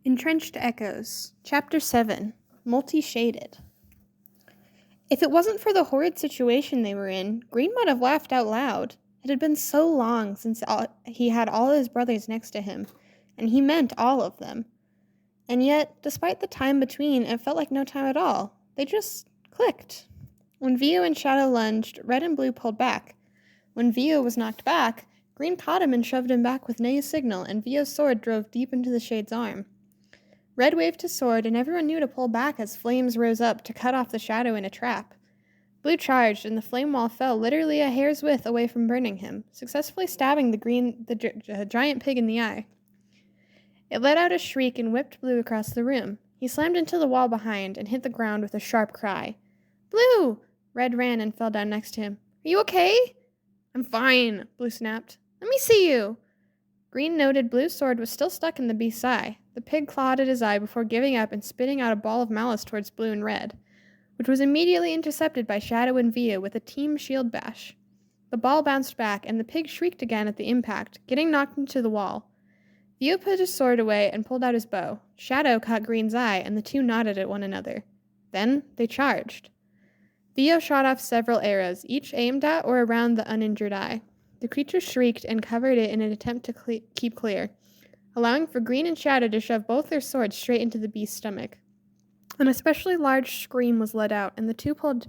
Entrenched Echoes, Chapter 7, Multi-Shaded. If it wasn't for the horrid situation they were in, Green might have laughed out loud. It had been so long since he had all his brothers next to him, and he meant all of them. And yet, despite the time between, it felt like no time at all. They just clicked. When Vio and Shadow lunged, Red and Blue pulled back. When Vio was knocked back, Green caught him and shoved him back with Nea's signal, and Vio's sword drove deep into the Shade's arm. Red waved his sword, and everyone knew to pull back as flames rose up to cut off the Shadow in a trap. Blue charged, and the flame wall fell literally a hair's width away from burning him, successfully stabbing the giant pig in the eye. It let out a shriek and whipped Blue across the room. He slammed into the wall behind and hit the ground with a sharp cry. "Blue!" Red ran and fell down next to him. "Are you okay?" "I'm fine," Blue snapped. "Let me see you." Green noted Blue's sword was still stuck in the beast's eye. The pig clawed at his eye before giving up and spitting out a ball of malice towards Blue and Red, which was immediately intercepted by Shadow and Vio with a team shield bash. The ball bounced back, and the pig shrieked again at the impact, getting knocked into the wall. Vio put his sword away and pulled out his bow. Shadow caught Green's eye, and the two nodded at one another. Then they charged. Vio shot off several arrows, each aimed at or around the uninjured eye. The creature shrieked and covered it in an attempt to keep clear, allowing for Green and Shadow to shove both their swords straight into the beast's stomach. An especially large scream was let out, and the two pulled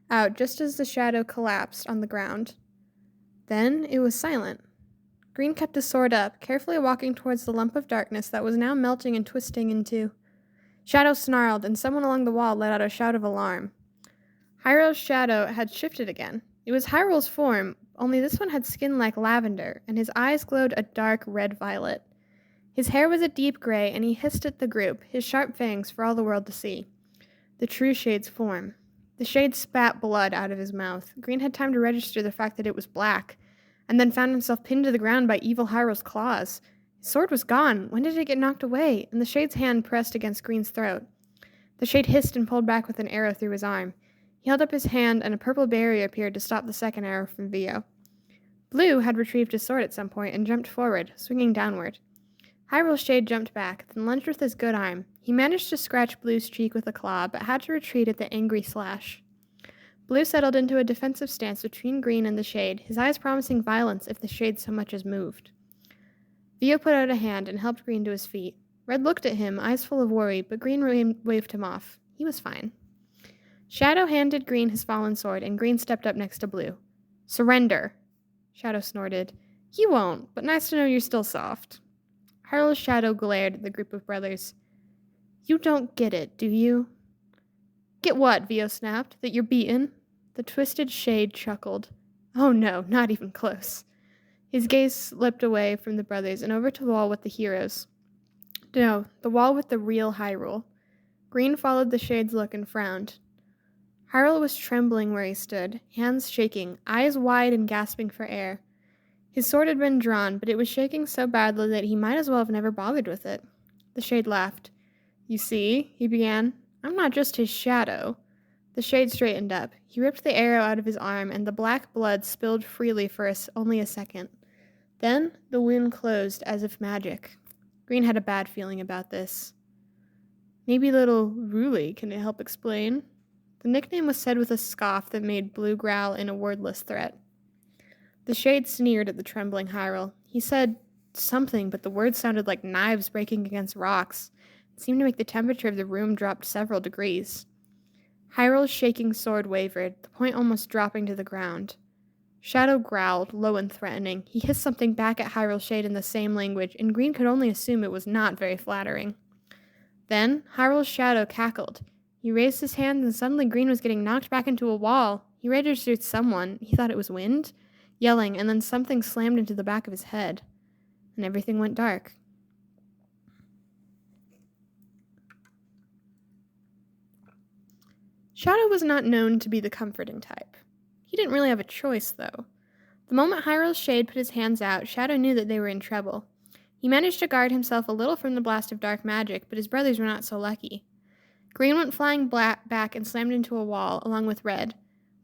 out just as the Shadow collapsed on the ground. Then it was silent. Green kept his sword up, carefully walking towards the lump of darkness that was now melting and twisting into. Shadow snarled, and someone along the wall let out a shout of alarm. Hyrule's shadow had shifted again. It was Hyrule's form, only this one had skin like lavender, and his eyes glowed a dark red-violet. His hair was a deep gray, and he hissed at the group, his sharp fangs for all the world to see. The true Shade's form. The Shade spat blood out of his mouth. Green had time to register the fact that it was black, and then found himself pinned to the ground by evil Hyrule's claws. His sword was gone. When did it get knocked away? And the Shade's hand pressed against Green's throat. The Shade hissed and pulled back with an arrow through his arm. He held up his hand, and a purple barrier appeared to stop the second arrow from Vio. Blue had retrieved his sword at some point and jumped forward, swinging downward. Hyrule's Shade jumped back, then lunged with his good arm. He managed to scratch Blue's cheek with a claw, but had to retreat at the angry slash. Blue settled into a defensive stance between Green and the Shade, his eyes promising violence if the Shade so much as moved. Vio put out a hand and helped Green to his feet. Red looked at him, eyes full of worry, but Green waved him off. He was fine. Shadow handed Green his fallen sword, and Green stepped up next to Blue. "Surrender!" Shadow snorted. "You won't, but nice to know you're still soft." Hyrule's Shadow glared at the group of brothers. "You don't get it, do you?" "Get what?" Vio snapped. "That you're beaten?" The twisted Shade chuckled. "Oh no, not even close." His gaze slipped away from the brothers and over to the wall with the heroes. No, the wall with the real Hyrule. Green followed the Shade's look and frowned. Hyrule was trembling where he stood, hands shaking, eyes wide and gasping for air. His sword had been drawn, but it was shaking so badly that he might as well have never bothered with it. The Shade laughed. "You see," he began, "I'm not just his shadow." The Shade straightened up. He ripped the arrow out of his arm, and the black blood spilled freely for only a second. Then the wound closed as if magic. Green had a bad feeling about this. "Maybe little Ruli can help explain." The nickname was said with a scoff that made Blue growl in a wordless threat. The Shade sneered at the trembling Hyrule. He said something, but the words sounded like knives breaking against rocks. It seemed to make the temperature of the room drop several degrees. Hyrule's shaking sword wavered, the point almost dropping to the ground. Shadow growled, low and threatening. He hissed something back at Hyrule's Shade in the same language, and Green could only assume it was not very flattering. Then Hyrule's Shadow cackled. He raised his hand, and suddenly Green was getting knocked back into a wall. He registered someone, he thought it was wind, yelling, and then something slammed into the back of his head. And everything went dark. Shadow was not known to be the comforting type. He didn't really have a choice, though. The moment Hyrule's Shade put his hands out, Shadow knew that they were in trouble. He managed to guard himself a little from the blast of dark magic, but his brothers were not so lucky. Green went flying back and slammed into a wall, along with Red.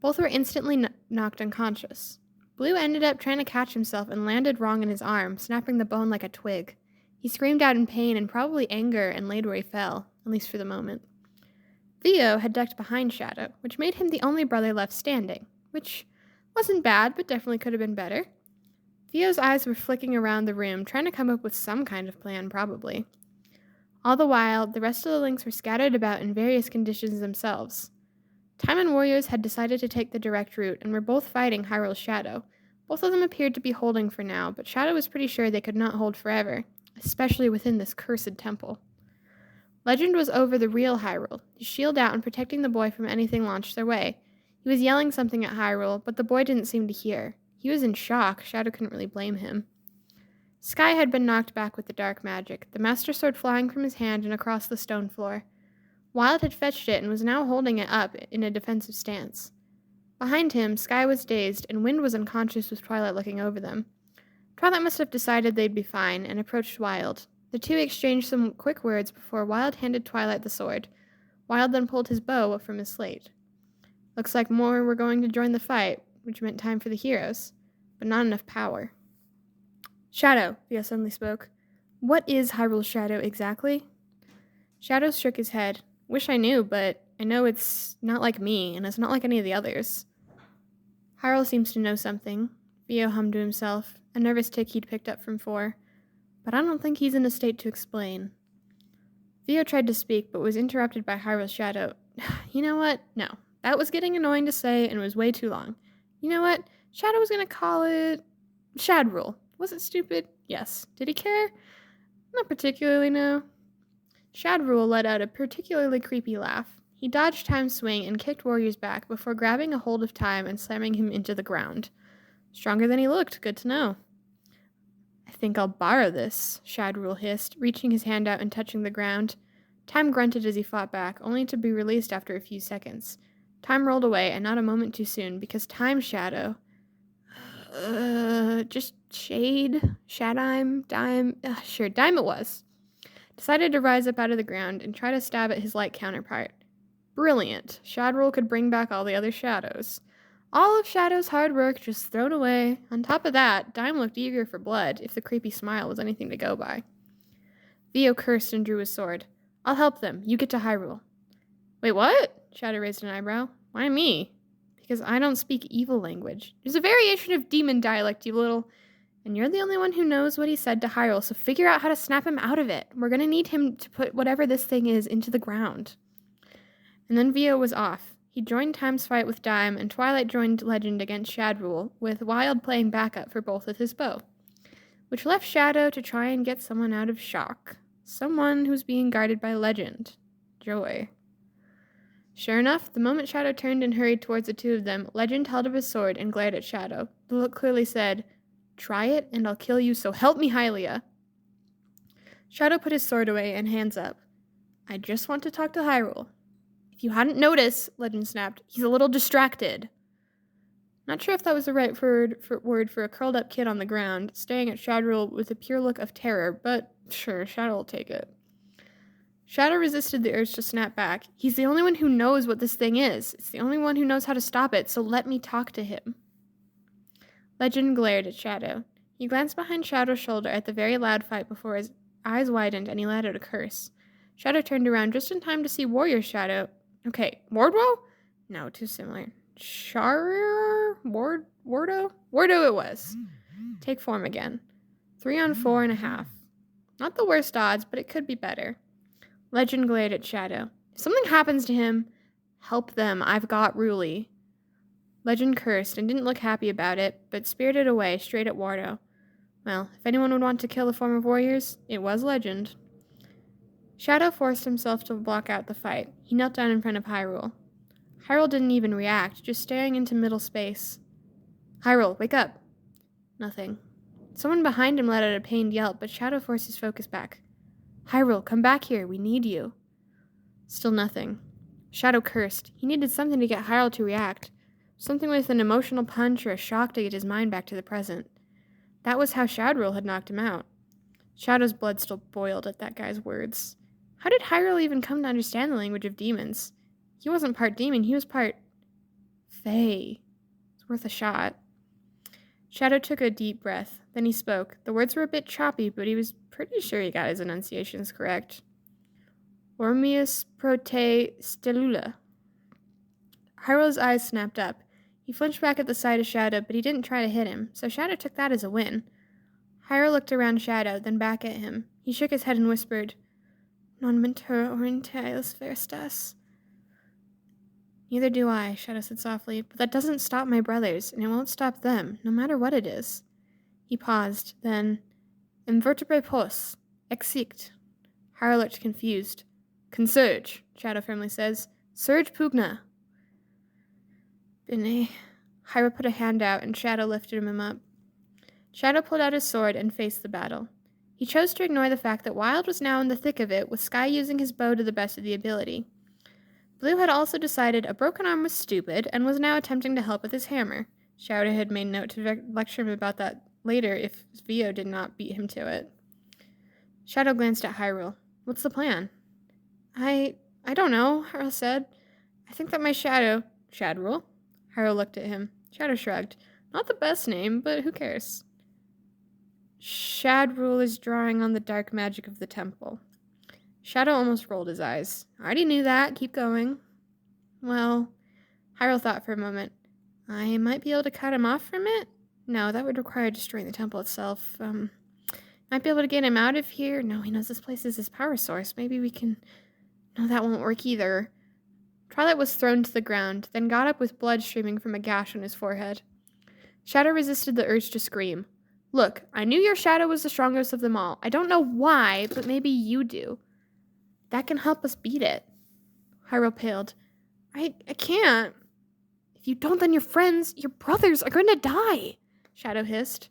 Both were instantly knocked unconscious. Blue ended up trying to catch himself and landed wrong in his arm, snapping the bone like a twig. He screamed out in pain and probably anger and laid where he fell, at least for the moment. Theo had ducked behind Shadow, which made him the only brother left standing, which wasn't bad, but definitely could have been better. Theo's eyes were flicking around the room, trying to come up with some kind of plan, probably. All the while, the rest of the Lynx were scattered about in various conditions themselves. Time and Warriors had decided to take the direct route and were both fighting Hyrule's Shadow. Both of them appeared to be holding for now, but Shadow was pretty sure they could not hold forever, especially within this cursed temple. Legend was over the real Hyrule, his shield out and protecting the boy from anything launched their way. He was yelling something at Hyrule, but the boy didn't seem to hear. He was in shock. Shadow couldn't really blame him. Sky had been knocked back with the dark magic, the Master Sword flying from his hand and across the stone floor. Wild had fetched it and was now holding it up in a defensive stance. Behind him, Sky was dazed, and Wind was unconscious with Twilight looking over them. Twilight must have decided they'd be fine, and approached Wild. The two exchanged some quick words before Wild handed Twilight the sword. Wild then pulled his bow from his slate. Looks like more were going to join the fight, which meant time for the heroes, but not enough power. Shadow, Theo suddenly spoke. What is Hyrule's Shadow exactly? Shadow shook his head. Wish I knew, but I know it's not like me, and it's not like any of the others. Hyrule seems to know something, Theo hummed to himself, a nervous tick he'd picked up from 4. But I don't think he's in a state to explain. Theo tried to speak, but was interrupted by Hyrule's Shadow. You know what? No. That was getting annoying to say, and was way too long. You know what? Shadow was going to call it Shadrule. Was it stupid? Yes. Did he care? Not particularly, no. Shadrule let out a particularly creepy laugh. He dodged Time's swing and kicked Warrior's back before grabbing a hold of Time and slamming him into the ground. Stronger than he looked. Good to know. I think I'll borrow this, Shadrule hissed, reaching his hand out and touching the ground. Time grunted as he fought back, only to be released after a few seconds. Time rolled away, and not a moment too soon, because Time's Shadow... just Shade? Shadime? Dime? Sure, Dime it was. Decided to rise up out of the ground and try to stab at his light counterpart. Brilliant. Shadrule could bring back all the other shadows. All of Shadow's hard work just thrown away. On top of that, Dime looked eager for blood, if the creepy smile was anything to go by. Theo cursed and drew his sword. I'll help them. You get to Hyrule. Wait, what? Shadow raised an eyebrow. Why me? Because I don't speak evil language. There's a variation of demon dialect, you little... And you're the only one who knows what he said to Hyrule, so figure out how to snap him out of it. We're going to need him to put whatever this thing is into the ground. And then Theo was off. He joined Time's fight with Dime, and Twilight joined Legend against Shadrule, with Wild playing backup for both with his bow. Which left Shadow to try and get someone out of shock. Someone who's being guarded by Legend. Joy. Sure enough, the moment Shadow turned and hurried towards the two of them, Legend held up his sword and glared at Shadow. The look clearly said, Try it, and I'll kill you, so help me, Hylia. Shadow put his sword away and hands up. I just want to talk to Hyrule. If you hadn't noticed, Legend snapped, he's a little distracted. Not sure if that was the right word for a curled-up kid on the ground, staring at Shadrule with a pure look of terror, but sure, Shadow will take it. Shadow resisted the urge to snap back. He's the only one who knows what this thing is. It's the only one who knows how to stop it, so let me talk to him. Legend glared at Shadow. He glanced behind Shadow's shoulder at the very loud fight before his eyes widened and he let out a curse. Shadow turned around just in time to see Warrior Shadow. Okay, Wardwoe? No, too similar. Wardo? Wardo it was. Take form again. 3 on 4.5. Not the worst odds, but it could be better. Legend glared at Shadow. If something happens to him, help them. I've got Ruli. Legend cursed and didn't look happy about it, but spirited away straight at Wardo. Well, if anyone would want to kill the form of warriors, it was Legend. Shadow forced himself to block out the fight. He knelt down in front of Hyrule. Hyrule didn't even react, just staring into middle space. Hyrule, wake up. Nothing. Someone behind him let out a pained yelp, but Shadow forced his focus back. Hyrule, come back here. We need you. Still nothing. Shadow cursed. He needed something to get Hyrule to react. Something with an emotional punch or a shock to get his mind back to the present. That was how Shadrule had knocked him out. Shadow's blood still boiled at that guy's words. How did Hyrule even come to understand the language of demons? He wasn't part demon, he was part... Fae. It's worth a shot. Shadow took a deep breath. Then he spoke. The words were a bit choppy, but he was pretty sure he got his enunciations correct. Ormius prote stellula. Hyrule's eyes snapped up. He flinched back at the sight of Shadow, but he didn't try to hit him, so Shadow took that as a win. Hyrule looked around Shadow, then back at him. He shook his head and whispered, Non mentor orientalis verstas. Neither do I, Shadow said softly, but that doesn't stop my brothers, and it won't stop them, no matter what it is. He paused, then, Invertebrae pos, exict. Hyrule looked confused. Consurge, Shadow firmly says. Surge pugna. Bene. Hyrule put a hand out, and Shadow lifted him up. Shadow pulled out his sword and faced the battle. He chose to ignore the fact that Wild was now in the thick of it, with Sky using his bow to the best of the ability. Blue had also decided a broken arm was stupid, and was now attempting to help with his hammer. Shadow had made note to lecture him about that later if Vio did not beat him to it. Shadow glanced at Hyrule. What's the plan? I don't know, Hyrule said. I think that my Shadowrule. Hyrule looked at him. Shadow shrugged. Not the best name, but who cares? Shadrule is drawing on the dark magic of the temple. Shadow almost rolled his eyes. I already knew that. Keep going. Well, Hyrule thought for a moment. I might be able to cut him off from it? No, that would require destroying the temple itself. Might be able to get him out of here. No, he knows this place is his power source. Maybe we can... No, that won't work either. Twilight was thrown to the ground, then got up with blood streaming from a gash on his forehead. Shadow resisted the urge to scream. Look, I knew your Shadow was the strongest of them all. I don't know why, but maybe you do. That can help us beat it. Hyrule paled. I can't. If you don't, then your friends, your brothers, are going to die, Shadow hissed.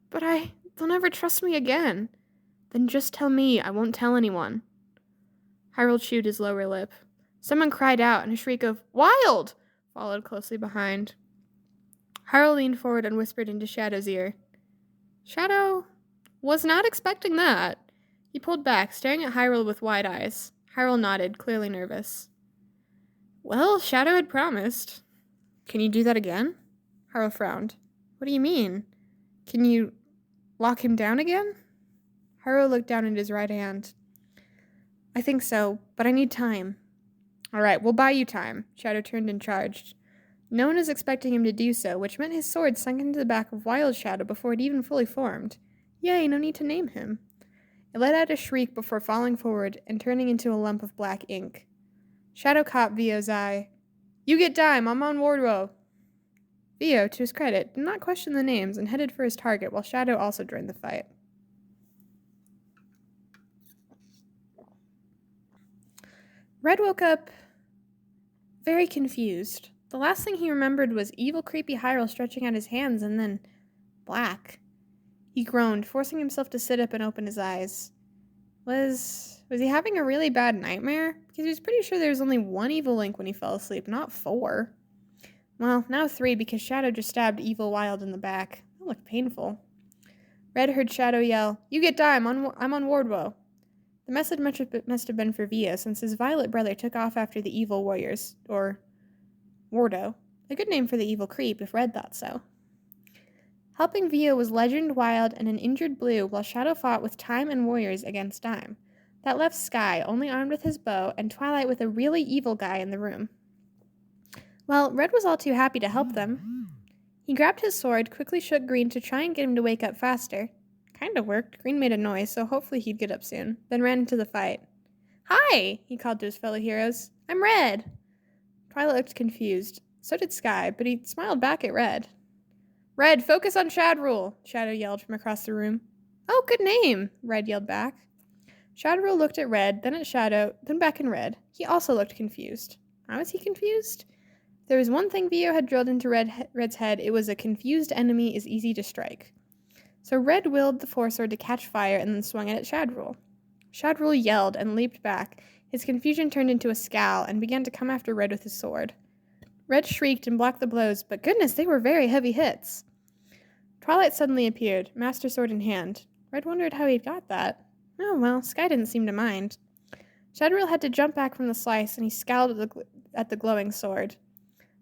But they'll never trust me again. Then just tell me. I won't tell anyone. Hyrule chewed his lower lip. Someone cried out, and a shriek of, Wild! Followed closely behind. Hyrule leaned forward and whispered into Shadow's ear. Shadow was not expecting that. He pulled back, staring at Hyrule with wide eyes. Hyrule nodded, clearly nervous. Well, Shadow had promised. Can you do that again? Hyrule frowned. What do you mean? Can you lock him down again? Hyrule looked down at his right hand. I think so, but I need time. All right, we'll buy you time. Shadow turned and charged. No one was expecting him to do so, which meant his sword sunk into the back of Wild Shadow before it even fully formed. Yay, no need to name him. It let out a shriek before falling forward and turning into a lump of black ink. Shadow caught Vio's eye. You get dime, I'm on Wardrow. Vio, to his credit, did not question the names and headed for his target while Shadow also joined the fight. Red woke up very confused. The last thing he remembered was evil, creepy Hyrule stretching out his hands and then black. He groaned, forcing himself to sit up and open his eyes. Was he having a really bad nightmare? Because he was pretty sure there was only one evil Link when he fell asleep, not 4. Well, now 3 because Shadow just stabbed Evil Wild in the back. That looked painful. Red heard Shadow yell, You get dime, I'm on Wardwoe. The message must have been for Vio, since his violet brother took off after the evil warriors, or Wardo. A good name for the evil creep, if Red thought so. Helping Vio was Legend, Wild, and an injured Blue, while Shadow fought with Time and warriors against Dime. That left Sky, only armed with his bow, and Twilight with a really evil guy in the room. Well, Red was all too happy to help them. He grabbed his sword, quickly shook Green to try and get him to wake up faster. Kinda worked. Green made a noise, so hopefully he'd get up soon, then ran into the fight. Hi, he called to his fellow heroes. I'm Red. Twilight looked confused. So did Sky, but he smiled back at Red. Red, focus on Shadrule, Shadow yelled from across the room. Oh, good name, Red yelled back. Shadrule looked at Red, then at Shadow, then back at Red. He also looked confused. How was he confused? If there was one thing Vio had drilled into Red's head, it was a confused enemy is easy to strike. So Red willed the Force Sword to catch fire and then swung it at Shadrule. Shadrule yelled and leaped back. His confusion turned into a scowl and began to come after Red with his sword. Red shrieked and blocked the blows, but goodness, they were very heavy hits. Twilight suddenly appeared, Master Sword in hand. Red wondered how he'd got that. Oh well, Sky didn't seem to mind. Shadrule had to jump back from the slice, and he scowled at the glowing sword.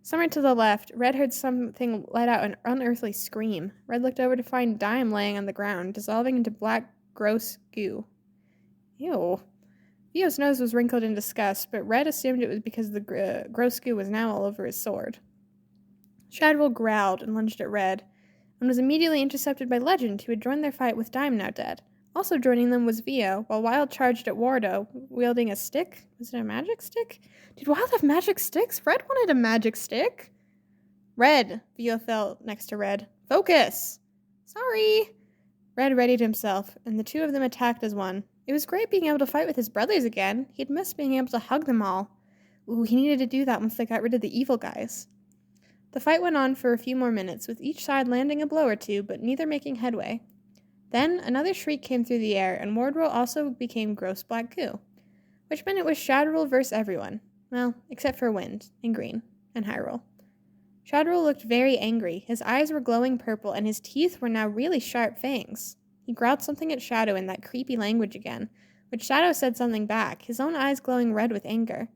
Somewhere to the left, Red heard something let out an unearthly scream. Red looked over to find Dime laying on the ground, dissolving into black, gross goo. Ew. Vio's nose was wrinkled in disgust, but Red assumed it was because the gross goo was now all over his sword. Shadwell growled and lunged at Red, and was immediately intercepted by Legend, who had joined their fight with Dime now dead. Also joining them was Vio, while Wild charged at Wardo, wielding a stick. Was it a magic stick? Did Wild have magic sticks? Red wanted a magic stick. Red! Vio fell next to Red. Focus! Sorry! Red readied himself, and the two of them attacked as one. It was great being able to fight with his brothers again. He'd missed being able to hug them all. Ooh, he needed to do that once they got rid of the evil guys. The fight went on for a few more minutes, with each side landing a blow or two, but neither making headway. Then another shriek came through the air, and Wardrow also became gross black goo, which meant it was Shadowrule versus everyone. Well, except for Wind, and Green, and Hyrule. Shadowrule looked very angry. His eyes were glowing purple, and his teeth were now really sharp fangs. He growled something at Shadow in that creepy language again, which Shadow said something back, his own eyes glowing red with anger.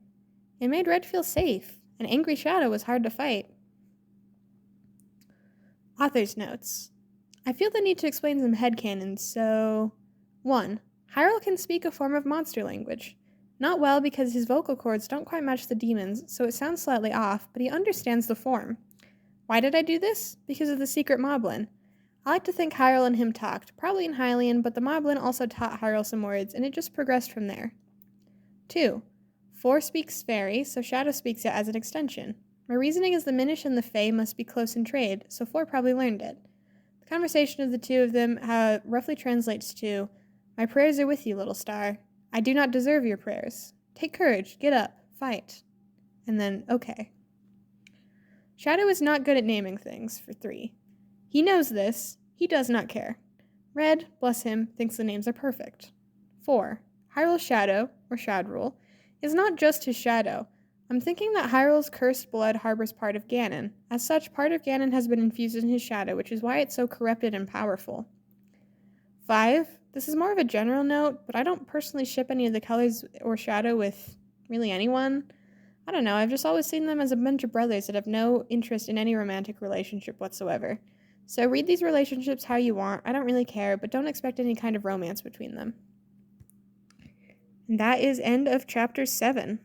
It made Red feel safe. An angry Shadow was hard to fight. Author's notes. I feel the need to explain some headcanons, so... 1. Hyrule can speak a form of monster language. Not well because his vocal cords don't quite match the demon's, so it sounds slightly off, but he understands the form. Why did I do this? Because of the secret Moblin. I like to think Hyrule and him talked, probably in Hylian, but the Moblin also taught Hyrule some words, and it just progressed from there. 2. 4 speaks Fairy, so Shadow speaks it as an extension. My reasoning is the Minish and the Fae must be close in trade, so 4 probably learned it. The conversation of the two of them roughly translates to, My prayers are with you, little star. I do not deserve your prayers. Take courage, get up, fight. And then, okay. Shadow is not good at naming things, for 3. He knows this. He does not care. Red, bless him, thinks the names are perfect. 4. Hyrule's shadow, or Shadrule, is not just his shadow. I'm thinking that Hyrule's cursed blood harbors part of Ganon. As such, part of Ganon has been infused in his shadow, which is why it's so corrupted and powerful. 5. This is more of a general note, but I don't personally ship any of the colors or shadow with really anyone. I don't know, I've just always seen them as a bunch of brothers that have no interest in any romantic relationship whatsoever. So read these relationships how you want, I don't really care, but don't expect any kind of romance between them. And that is end of chapter 7.